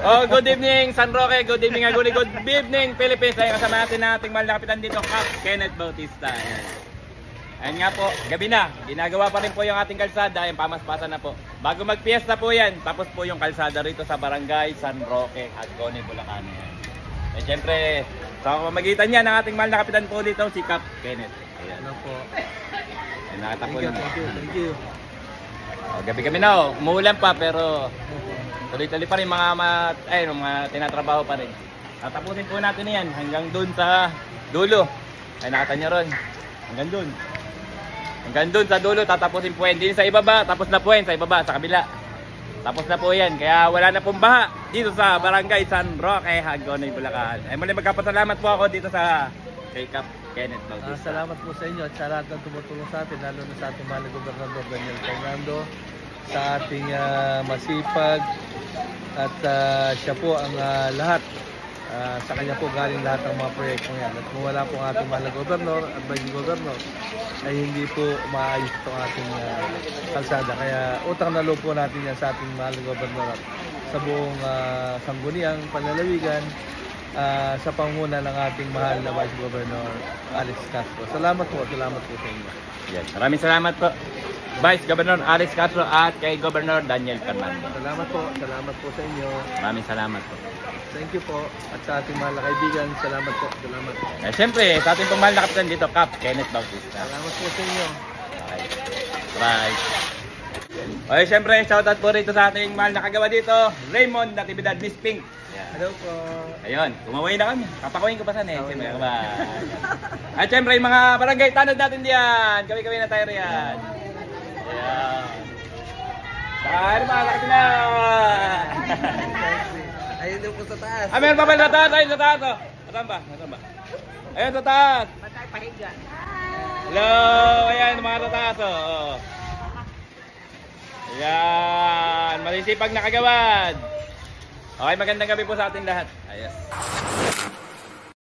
Oh, good evening San Roque, good evening Aguli, good evening Philippines. Ay kasama natin ating mahal na kapitan dito, Cap Kenneth Bautista. Ayan. Ayan nga po, gabi na. Ginagawa pa rin po yung ating kalsada, yung pamaspasan na po. Bago magpiesta po yan, tapos po yung kalsada rito sa barangay San Roque, Hagonoy, Bulacan. Ayan. Eh syempre, sa pamamagitan niya ng ating mahal na kapitan po dito, si Cap Kenneth. Ayan. Ano po? Ayan, nakatapo na. Thank you. Oh, gabi kami na, oh. Umuulan pa pero tuloy-tuloy pa rin mga tinatrabaho pa rin. Tatapusin po natin yan hanggang dun sa dulo. Ay nakita nyo ron. Hanggang dun. Hanggang dun sa dulo tatapusin po yan. Din sa ibaba, tapos na po yan sa ibaba, sa kabila. Tapos na po yan. Kaya wala na pong baha dito sa barangay San Roque, Hagonoy, Bulacan. Ay muli magkapasalamat po ako dito sa kay Cap Kenneth Bautista. Salamat po sa inyo at sa lahat ng tumutulong sa atin, lalo na sa ating mahal na Gobernador Daniel Fernando, sa ating masipag at siya po ang lahat. Sa kanya po galing lahat ng mga proyektong yan. At kung wala po ang ating mahal na Gobernador at Vice Gobernador, ay hindi po maayos itong ating kalsada. Kaya utang na loob po natin yan sa ating mahal na Gobernador sa buong sangguniang panlalawigan, sa panguna ng ating mahal na Vice Governor Alex Castro. Salamat po sa inyo. Yes, maraming salamat po Vice Governor Alex Castro at kay Governor Daniel Fernando. Salamat po sa inyo. Maraming salamat po. Thank you po. At sa ating mahal na kaibigan, salamat po. Eh, siyempre, sa ating pong mahal na kapitan dito, Cap Kenneth Bautista. Salamat po sa inyo. Okay. Bye. Okay, siyempre, shoutout po rito sa ating mahal na kagawa dito, Raymond Natividad, Miss Pink. Hello po. Ayun, kumaway na kami. Kapakawin ko pa sana eh. Siyempre, at siyempre, yung mga barangay, tanod natin diyan. Kami na tayo riyan. Ayan. Saan mga kapitan? Ayun din po sa taas. Meron pa sa taas. Ayun sa taas. Oh. Saan ba? Ayun sa taas. Hello. Ayan, mga sa taas. Oh. Ayan. Malisipag na kagawad. Okay, magandang gabi po sa ating lahat. Ayos.